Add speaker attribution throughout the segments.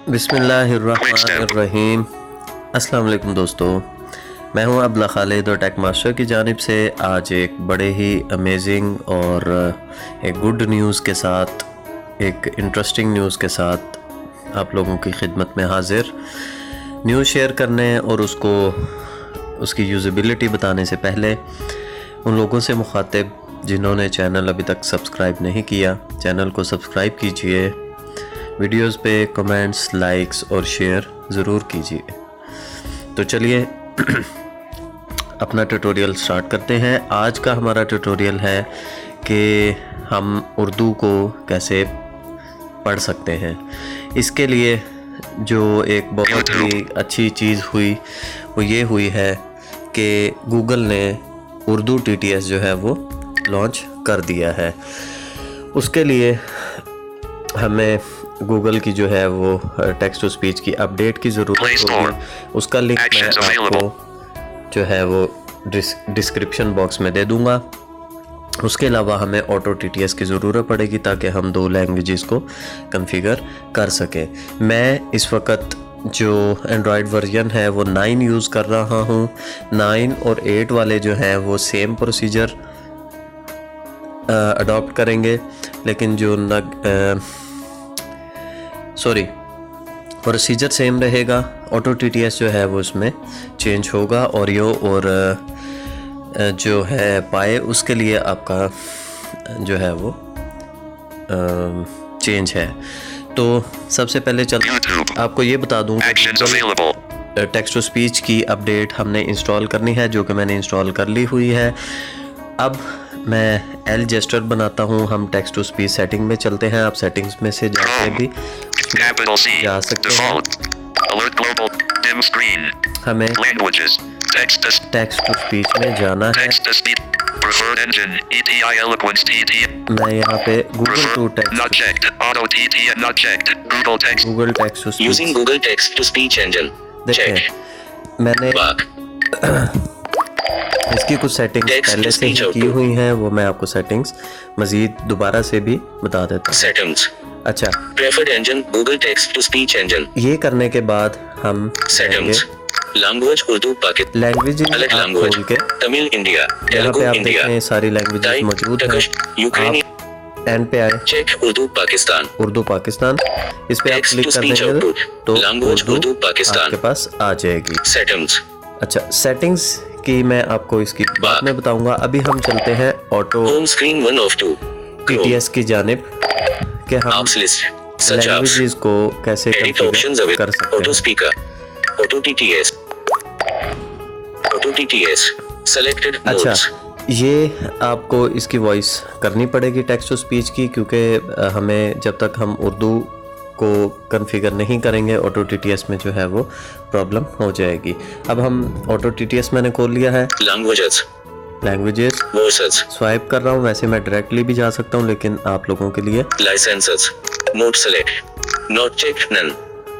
Speaker 1: बिस्मिल्लाहिर्रहमानिर्रहीम। अस्सलाम वालेकुम दोस्तों, मैं हूं अब्दुल्ला खालिद और टेक मास्टर की जानिब से आज एक बड़े ही अमेजिंग और एक गुड न्यूज़ के साथ, एक इंटरेस्टिंग न्यूज़ के साथ आप लोगों की खिदमत में हाजिर। न्यूज़ शेयर करने और उसकी यूज़ेबिलिटी बताने से पहले उन लोगों से मुखातिब जिन्होंने चैनल अभी तक सब्सक्राइब नहीं किया, चैनल को सब्सक्राइब कीजिए, वीडियोस पे कमेंट्स, लाइक्स और शेयर ज़रूर कीजिए। तो चलिए अपना ट्यूटोरियल स्टार्ट करते हैं। आज का हमारा ट्यूटोरियल है कि हम उर्दू को कैसे पढ़ सकते हैं। इसके लिए जो एक बहुत ही अच्छी चीज़ हुई वो ये हुई है कि गूगल ने उर्दू TTS जो है वो लॉन्च कर दिया है। उसके लिए हमें गूगल की जो है वो टेक्स्ट टू स्पीच की अपडेट की ज़रूरत होगी। उसका लिंक मैं आपको जो है वो डिस्क्रिप्शन बॉक्स में दे दूंगा। उसके अलावा हमें ऑटो TTS की ज़रूरत पड़ेगी ताकि हम 2 लैंग्वेजेस को कॉन्फ़िगर कर सकें। मैं इस वक्त जो एंड्रॉयड वर्जन है वो 9 यूज़ कर रहा हूँ। 9 और 8 वाले जो हैं वो सेम प्रोसीजर अडॉप्ट करेंगे, लेकिन जो प्रोसीजर सेम रहेगा। ऑटो TTS जो है वो उसमें चेंज होगा। ऑडियो और जो है पाए उसके लिए आपका जो है वो चेंज है। तो सबसे पहले चलते आपको ये बता दूं कि टेक्स्ट टू स्पीच की अपडेट हमने इंस्टॉल करनी है, जो कि मैंने इंस्टॉल कर ली हुई है। अब मैं एल जेस्टर बनाता हूँ। हम टेक्स्ट टू स्पीच सेटिंग में चलते हैं। आप सेटिंग्स में से जाके भी जा सकते हैं। हमें टेक्स्ट टू स्पीच में जाना है। मैं यहाँ पे गूगल टेक्स्ट टू स्पीच देखें, मैंने इसकी कुछ सेटिंग्स पहले से ही की हुई हैं, वो मैं आपको सेटिंग्स मजीद दोबारा से भी बता देता हूँ।
Speaker 2: सेटिंग्स,
Speaker 1: अच्छा,
Speaker 2: preferred engine Google text to speech engine.
Speaker 1: ये करने के बाद हम
Speaker 2: settings, language Urdu Pakistan,
Speaker 1: language
Speaker 2: language Tamil India, Telugu India,
Speaker 1: सारी लैंग्वेजेस मौजूद हैं।
Speaker 2: यूक्रेनी
Speaker 1: एंड पे आए,
Speaker 2: चेक उर्दू पाकिस्तान,
Speaker 1: उर्दू पाकिस्तान, इस पे आप क्लिक कर देंगे तो
Speaker 2: लैंग्वेज उर्दू पाकिस्तान
Speaker 1: आपके पास आ जाएगी।
Speaker 2: सेटिंग्स,
Speaker 1: अच्छा, सेटिंग्स की मैं आपको इसकी बाद में बताऊंगा। अभी हम चलते हैं auto
Speaker 2: home screen 1 of 2
Speaker 1: TTS की जानिब कि हम लैंग्वेजेस को कैसे कॉन्फ़िगर कर सकते
Speaker 2: ऑटो
Speaker 1: हैं।
Speaker 2: स्पीकर, ऑटो TTS सेलेक्टेड
Speaker 1: अच्छा,
Speaker 2: मोड्स।
Speaker 1: ये आपको इसकी वॉइस करनी पड़ेगी टेक्स्ट टू स्पीच की, क्योंकि हमें जब तक हम उर्दू को कॉन्फ़िगर नहीं करेंगे ऑटो TTS में जो है वो प्रॉब्लम हो जाएगी। अब हम ऑटो TTS मैंने खोल लिया है।
Speaker 2: लैंग्वेजेस वर्सेस
Speaker 1: स्वाइप कर रहा हूँ। वैसे मैं डायरेक्टली भी जा सकता हूँ, लेकिन आप लोगों के लिए
Speaker 2: licences mode select not check none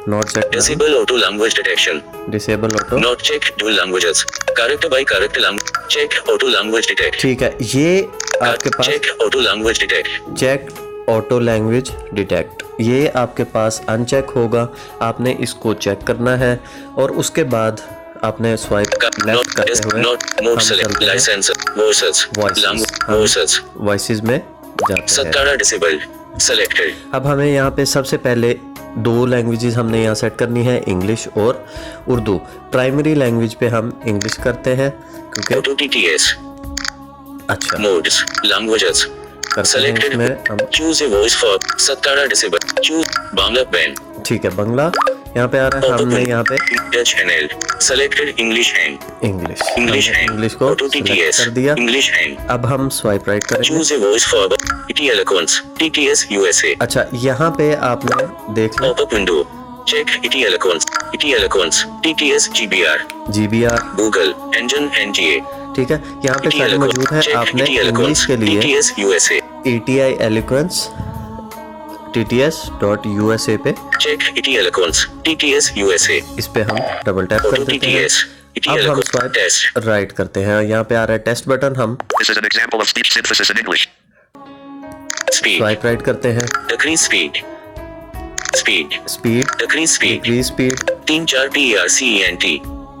Speaker 1: not check,
Speaker 2: disable auto language detection,
Speaker 1: disable auto
Speaker 2: not check dual languages, character by character language, check auto language detect.
Speaker 1: ठीक है, ये आपके पास
Speaker 2: check auto language detect,
Speaker 1: check auto language detect, ये आपके पास uncheck होगा। आपने इसको चेक करना है और उसके बाद आपने स्वाइप लेफ्ट करते हुए
Speaker 2: mode select license versus versus
Speaker 1: voices में जाते हैं।
Speaker 2: सत्तारा डिसेबल सेलेक्टेड।
Speaker 1: अब हमें यहाँ पे सबसे पहले 2 लैंग्वेजेस हमने यहाँ सेट करनी है, इंग्लिश और उर्दू। प्राइमरी लैंग्वेज पे हम इंग्लिश करते हैं क्योंकि
Speaker 2: ऑटो TTS
Speaker 1: अच्छा
Speaker 2: मोड्स लैंग्वेजेस सेलेक्टेड
Speaker 1: में हम
Speaker 2: चूज ए वॉइस फॉर सत्तारा डिसेबल, चूज बांग्ला बैन।
Speaker 1: ठीक है, बांग्ला यहाँ पे आ रहा है। हमने यहाँ पे
Speaker 2: touch channel selected English hand,
Speaker 1: English को
Speaker 2: ऑटो TTS
Speaker 1: कर दिया।
Speaker 2: English hand.
Speaker 1: अब हम स्वाइप राइट करेंगे।
Speaker 2: Choose a voice for ET Eloquence TTS USA।
Speaker 1: अच्छा, यहाँ पे आपने देख लिया
Speaker 2: popup window check ET Eloquence TTS GBR
Speaker 1: Google
Speaker 2: engine NGA।
Speaker 1: ठीक है, यहाँ पे सारी मौजूद है। आपने इंग्लिश के लिए
Speaker 2: TTS USA
Speaker 1: ET Eloquence TTS.USA पे
Speaker 2: check ET Eloquence TTS USA।
Speaker 1: इस पे हम डबल टैप कर देते हैं। अब हम स्वाइप राइट करते हैं। यहाँ पे आ रहा है टेस्ट बटन। हम स्वाइप राइट करते हैं।
Speaker 2: Decrease speed speed,
Speaker 1: speed,
Speaker 2: decrease speed,
Speaker 1: decrease speed.
Speaker 2: 3-4 TRCENT,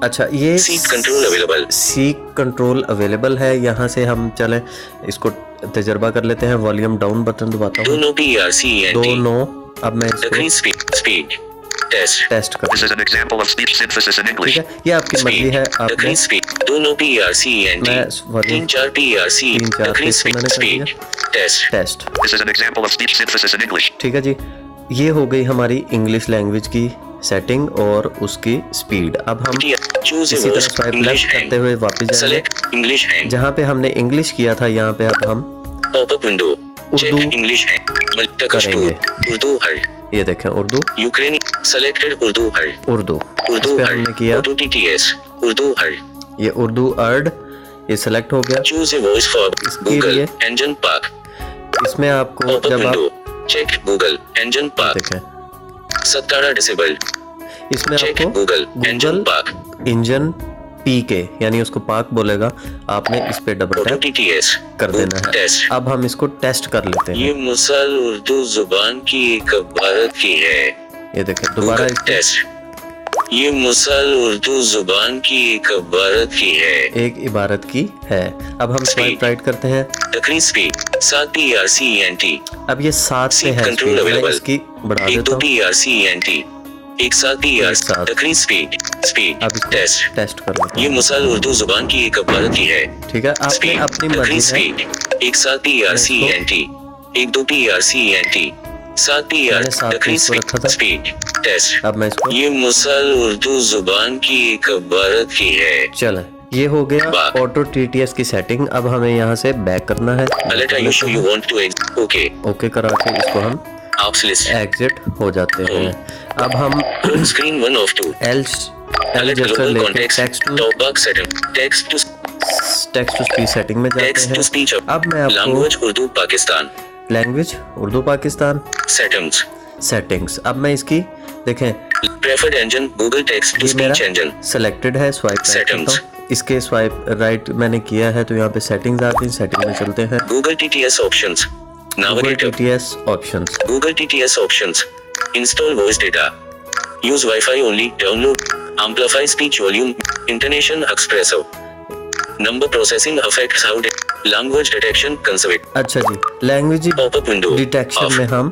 Speaker 1: अच्छा, ये
Speaker 2: seat control available,
Speaker 1: seat control available है। यहाँ से हम चलें इसको तजर्बा कर लेते हैं। वॉल्यूम डाउन बटन दबाता हूँ।
Speaker 2: 2 नो TRCENT,
Speaker 1: 2 नो। अब मैं इसको
Speaker 2: decrease speed, speed, test,
Speaker 1: test कर,
Speaker 2: This is an example of speech synthesis in
Speaker 1: ठीक
Speaker 2: English.
Speaker 1: है। ये आपकी मर्जी है, आपने
Speaker 2: डिक्रीज स्पीड, 2 नो TRCENT,
Speaker 1: मैं वॉल्यूम
Speaker 2: 3-4 TRC,
Speaker 1: 3-4
Speaker 2: डिक्रीज
Speaker 1: पे मैंने कर
Speaker 2: स्पीड,
Speaker 1: दिया।
Speaker 2: Test,
Speaker 1: test,
Speaker 2: This is an example of speech synthesis in English.
Speaker 1: ठीक है जी। ये हो गई हमारी इंग्लिश लैंग्वेज की सेटिंग और उसकी स्पीड। अब हम
Speaker 2: Choose a
Speaker 1: इसी तरह
Speaker 2: voice,
Speaker 1: swipe
Speaker 2: English
Speaker 1: left
Speaker 2: hand,
Speaker 1: करते हुए वापस जाएंगे।
Speaker 2: select English hand,
Speaker 1: जहाँ पे हमने इंग्लिश किया था, यहाँ पे अब हम
Speaker 2: pop-up window, check
Speaker 1: Urdu
Speaker 2: English hand, multitouch
Speaker 1: करेंगे।
Speaker 2: tool, उर्दू हर,
Speaker 1: ये देखें उर्दू,
Speaker 2: यूक्रेनी, selected उर्दू हर,
Speaker 1: उर्दू,
Speaker 2: उर्दू
Speaker 1: इस पे
Speaker 2: हर,
Speaker 1: हमने किया।
Speaker 2: Auto TTS, उर्दू हर,
Speaker 1: ये उर्दू अर्ड, ये सेलेक्ट हो गया।
Speaker 2: choose a voice for
Speaker 1: इसके
Speaker 2: Google,
Speaker 1: लिए
Speaker 2: engine park,
Speaker 1: इसमें आपको
Speaker 2: pop-up
Speaker 1: जब
Speaker 2: window,
Speaker 1: आप
Speaker 2: check Google, engine park,
Speaker 1: देखें,
Speaker 2: 17 decibel,
Speaker 1: इसमें
Speaker 2: check
Speaker 1: आपको
Speaker 2: Google, engine
Speaker 1: Google
Speaker 2: park,
Speaker 1: engine P के यानी उसको पाक बोलेगा, आपने इस पे डबल
Speaker 2: Auto
Speaker 1: टैप
Speaker 2: TTS,
Speaker 1: कर देना है।
Speaker 2: टेस्ट।
Speaker 1: अब हम इसको टेस्ट कर लेते हैं।
Speaker 2: ये मिसाल उर्दू जुबान की एक इबारत की है।
Speaker 1: ये देखें दोबारा
Speaker 2: Google
Speaker 1: इसको
Speaker 2: टेस्ट। ये मिसाल उर्दू जुबान की एक इबारत की है।
Speaker 1: एक इबारत की है। अब हम स्वाइप राइट करते हैं।
Speaker 2: डिक्रीज स्पीड 7 TRCENT,
Speaker 1: अब ये 7 पे है
Speaker 2: कंट्रोल
Speaker 1: स्पीड, मैं
Speaker 2: अवेलेबल,
Speaker 1: इसकी बढ़ा
Speaker 2: 1
Speaker 1: देता
Speaker 2: 2
Speaker 1: हूँ।
Speaker 2: TRCENT, 1 7 TRC, decrease speed, speed,
Speaker 1: अब इसको
Speaker 2: टेस्ट।
Speaker 1: टेस्ट कर लेते
Speaker 2: ये
Speaker 1: हैं।
Speaker 2: मिसाल उर्दू जुबान की एक इबारत की है।
Speaker 1: ठीक है, आपने
Speaker 2: स्पीड,
Speaker 1: अपनी मर्जी
Speaker 2: डिक्रीज
Speaker 1: से
Speaker 2: स्पीड 1 7 TRCENT, 1 2 TRCENT, 7
Speaker 1: मैंने
Speaker 2: TR,
Speaker 1: 7
Speaker 2: डिक्रीज
Speaker 1: इसको रखा था।
Speaker 2: Speed, test.
Speaker 1: अब मैं इसको
Speaker 2: ये मिसाल उर्दू जुबान की एक इबारत की है।
Speaker 1: चले, ये हो गया
Speaker 2: बात।
Speaker 1: ऑटो टीटीएस की सेटिंग। अब हमें यहाँ से बैक करना है।
Speaker 2: Let are you sure you want to exit? Okay.
Speaker 1: Okay करा के इसको हम
Speaker 2: Apps list.
Speaker 1: एग्जिट हो जाते हैं। अब हम
Speaker 2: Home screen 1 of 2.
Speaker 1: L
Speaker 2: Select
Speaker 1: जैसा
Speaker 2: global
Speaker 1: लेके
Speaker 2: context.
Speaker 1: Text to
Speaker 2: Top box setting. Text to
Speaker 1: speech setting में जाते
Speaker 2: text to
Speaker 1: हैं।
Speaker 2: speech.
Speaker 1: अब मैं आपको
Speaker 2: Language Urdu Pakistan.
Speaker 1: Language Urdu Pakistan
Speaker 2: Settings.
Speaker 1: Settings, अब मैं इसकी देखें
Speaker 2: Preferred engine Google Text to
Speaker 1: ये मेरा
Speaker 2: Speech engine.
Speaker 1: सिलेक्टेड है। स्वाइप राइट करता
Speaker 2: Settings.
Speaker 1: हूँ। इसके स्वाइप राइट मैंने किया है तो यहाँ पे सेटिंग्स आती हैं। सेटिंग में चलते हैं।
Speaker 2: Google TTS options.
Speaker 1: Google
Speaker 2: Navigator.
Speaker 1: TTS options,
Speaker 2: Google TTS options. Install voice data. Use Wi-Fi only. Download. Amplify speech volume. Intonation expressive. Number processing affects how language detection conservative.
Speaker 1: अच्छा जी, language
Speaker 2: Pop-up window.
Speaker 1: Detection
Speaker 2: Off.
Speaker 1: में हम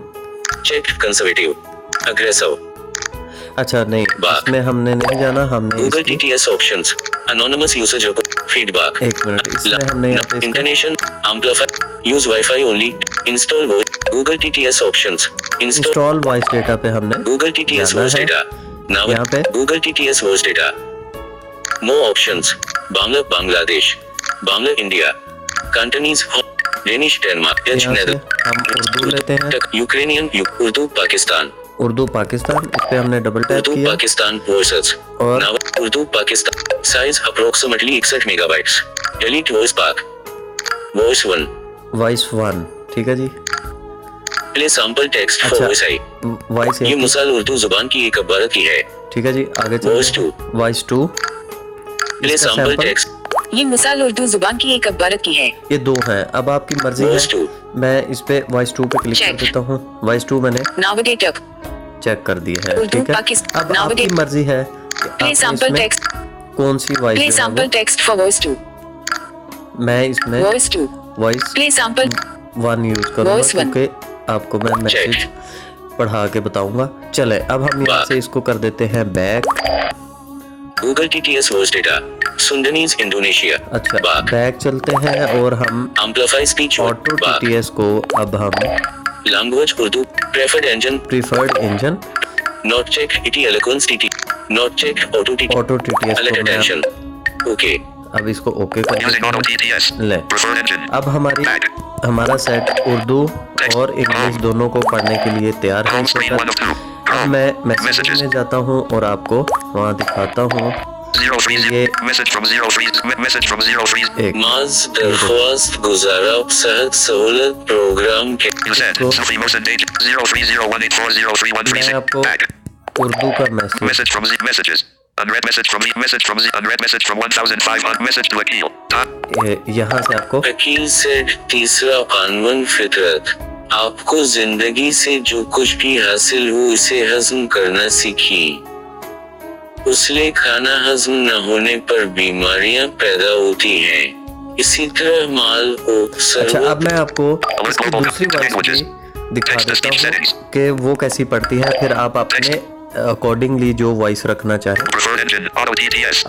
Speaker 2: Check conservative. Aggressive.
Speaker 1: अच्छा नहीं,
Speaker 2: Back.
Speaker 1: इसमें हमने नहीं जाना। हमने
Speaker 2: Google
Speaker 1: इसकी
Speaker 2: TTS options. Anonymous usage of feedback.
Speaker 1: एक मिनट, इसमें हमने यहाँ पे इसका
Speaker 2: Intonation. Amplify. Use Wi-Fi only. Install voice. Google TTS options. Install.
Speaker 1: Install voice data पे हमने
Speaker 2: Google TTS
Speaker 1: जाना
Speaker 2: voice
Speaker 1: है।
Speaker 2: data. Now
Speaker 1: यहाँ पे
Speaker 2: Google TTS voice data. More options. Bangla Bangladesh. Bangla India. Cantonese Danish Denmark. Dutch
Speaker 1: यहाँ से
Speaker 2: Netherlands.
Speaker 1: हम उर्दू लेते हैं।
Speaker 2: Ukrainian Urdu Pakistan.
Speaker 1: Urdu Pakistan, इस पे हमने डबल टैप
Speaker 2: Urdu
Speaker 1: किया
Speaker 2: Pakistan voices.
Speaker 1: और
Speaker 2: Now Urdu Pakistan. Size approximately 61 megabytes. Delete voice pack. Voice 1.
Speaker 1: Voice 1। ठीक है जी,
Speaker 2: Play sample text for
Speaker 1: अच्छा।
Speaker 2: voice I.
Speaker 1: वॉइस
Speaker 2: ये मिसाल उर्दू जुबान की एक इबारत की है।
Speaker 1: ठीक है जी, आगे
Speaker 2: Voice
Speaker 1: चलते
Speaker 2: 2.
Speaker 1: हैं। वॉइस 2,
Speaker 2: Play
Speaker 1: इसका
Speaker 2: sample
Speaker 1: सैंपल
Speaker 2: text.
Speaker 3: ये मिसाल उर्दू जुबान की एक इबारत की है।
Speaker 1: ये 2 हैं। अब आपकी मर्जी है।
Speaker 2: Voice 2.
Speaker 1: मैं इस पे वॉइस 2 पे क्लिक कर
Speaker 3: Check.
Speaker 1: देता हूँ। वॉइस 2 मैंने
Speaker 3: नाविगेटर
Speaker 1: चेक कर दी है।
Speaker 3: उर्दू
Speaker 1: ठीक है,
Speaker 3: पाकिस्तान
Speaker 1: अब आपकी
Speaker 3: नाविगेट
Speaker 1: मर्जी है कि
Speaker 3: प्ले
Speaker 1: आप
Speaker 3: सैंपल
Speaker 1: इसमें
Speaker 3: टेक्स्ट
Speaker 1: कौन सी
Speaker 3: play
Speaker 1: voice
Speaker 3: sample text for voice 2
Speaker 1: मैं इसमें
Speaker 3: voice 2
Speaker 1: voice
Speaker 3: play sample
Speaker 1: 1 use करूंगा
Speaker 3: Voice 1.
Speaker 1: क्योंकि आपको मैं मैसेज पढ़ा के बताऊंगा। चले, अब हम यहाँ
Speaker 2: वाह।
Speaker 1: से इसको कर देते हैं back.
Speaker 2: Google TTS voice data. Sundanese Indonesia.
Speaker 1: अच्छा,
Speaker 2: Back.
Speaker 1: बैक चलते हैं और हम
Speaker 2: Amplify speech.
Speaker 1: Auto
Speaker 2: Back.
Speaker 1: TTS को अब हम
Speaker 2: Language Urdu. Preferred engine.
Speaker 1: Preferred engine
Speaker 2: Not check ET eloquence TT. Not check auto TT.
Speaker 1: Auto TTS
Speaker 2: Alert
Speaker 1: को मैं
Speaker 2: attention. Okay.
Speaker 1: अब इसको ओके कर
Speaker 2: Using
Speaker 1: देते
Speaker 2: auto
Speaker 1: हैं।
Speaker 2: TTS.
Speaker 1: ले,
Speaker 2: Preferred engine.
Speaker 1: अब हमारा सेट उर्दू और इंग्लिश दोनों को पढ़ने के लिए तैयार है
Speaker 2: Home
Speaker 1: इस
Speaker 2: screen
Speaker 1: वक्त।
Speaker 2: 1 of 2.
Speaker 1: अब मैं मैसेज
Speaker 2: Messages.
Speaker 1: में जाता हूँ और आपको वहाँ दिखाता हूँ।
Speaker 2: 03.
Speaker 1: ये
Speaker 2: Message from 03. Message from 03.
Speaker 1: एक
Speaker 2: माज दरख्वास्त गुजारा सेहत सहूलत प्रोग्राम के
Speaker 1: तो-
Speaker 2: Sufi Mohsen date 0301840313.
Speaker 1: मैं आपको
Speaker 2: Back.
Speaker 1: उर्दू का message
Speaker 2: Message from Z messages. Unread message from Z message from Z unread message from 1005 message to Akil.
Speaker 1: यहाँ से आपको
Speaker 2: अकील सेठ तीसरा कानून फितरत आपको जिंदगी से जो कुछ भी हासिल हो उसे हजम करना सीखिए। उसले खाना हजम न होने पर बीमारियां पैदा होती हैं। इसी तरह माल को
Speaker 1: अच्छा, अब मैं आपको इसकी दूसरी वॉइस भी दिखा देता हूँ कि वो कैसी पड़ती है, फिर आप अपने अकॉर्डिंगली जो वॉइस रखना चाहें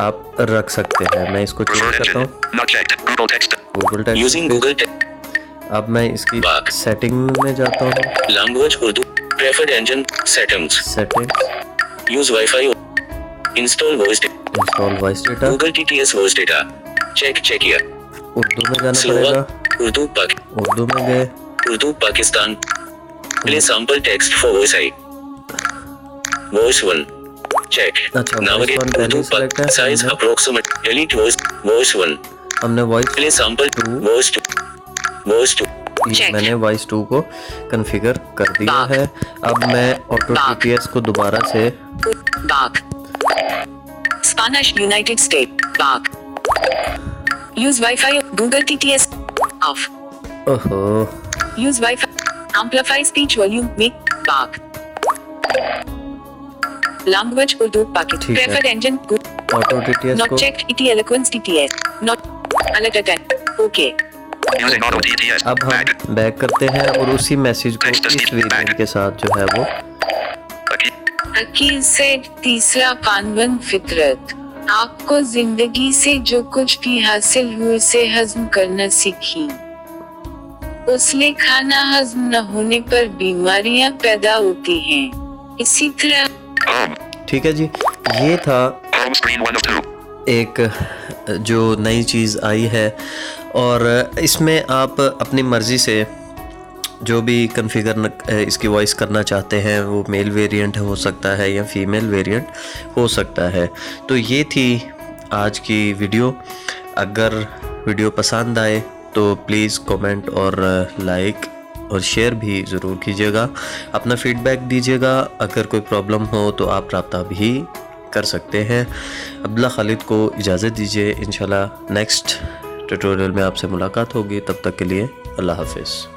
Speaker 1: आप रख सकते हैं। मैं इसको चेंज करता हूँ गूगल टेक्स्ट। अब मैं इसकी सेटिंग में जाता हूँ।
Speaker 2: Language Urdu, preferred engine, settings, use wifi, install voice
Speaker 1: data,
Speaker 2: Google TTS voice data, check किया।
Speaker 1: उर्दू में जाना पड़ेगा। उर्दू में गए।
Speaker 2: Urdu Pakistan. Play sample text for voice I. Voice 1 check.
Speaker 1: अच्छा,
Speaker 2: navigate Urdu size approximate delete voice 1।
Speaker 1: हमने वॉइस
Speaker 2: प्ले सैंपल वॉइस 2
Speaker 1: मैंने voice 2 को कॉन्फ़िगर कर दिया है। अब मैं ऑटो टीटीएस को दोबारा से
Speaker 3: Spanish United State use wifi Google TTS off.
Speaker 1: ओहो,
Speaker 3: use wifi amplify speech volume में language Urdu Pakistan. Preferred engine
Speaker 1: auto TTS
Speaker 3: not
Speaker 1: को
Speaker 3: चेक इटी eloquence TTS not alert attend okay.
Speaker 1: अब हम बैक करते हैं और उसी मैसेज को इस वेरिएंट के साथ जो है वो
Speaker 3: अकील से तीसरा कानून फितरत। आपको जिंदगी से जो कुछ भी हासिल हुए उसे हजम करना सीखिए। उसले खाना हजम न होने पर बीमारियां पैदा होती हैं। इसी तरह
Speaker 1: ठीक है जी, ये था एक जो नई चीज़ आई है और इसमें आप अपनी मर्ज़ी से जो भी कॉन्फ़िगर इसकी वॉइस करना चाहते हैं, वो मेल वेरिएंट हो सकता है या फीमेल वेरिएंट हो सकता है। तो ये थी आज की वीडियो। अगर वीडियो पसंद आए तो प्लीज़ कमेंट और लाइक और शेयर भी ज़रूर कीजिएगा। अपना फीडबैक दीजिएगा। अगर कोई प्रॉब्लम हो तो आप रब्ता भी कर सकते हैं। अब्दुल्ला खालिद को इजाज़त दीजिए। इंशाल्लाह नेक्स्ट ट्यूटोरियल में आपसे मुलाकात होगी। तब तक के लिए अल्लाह हाफ़िज़।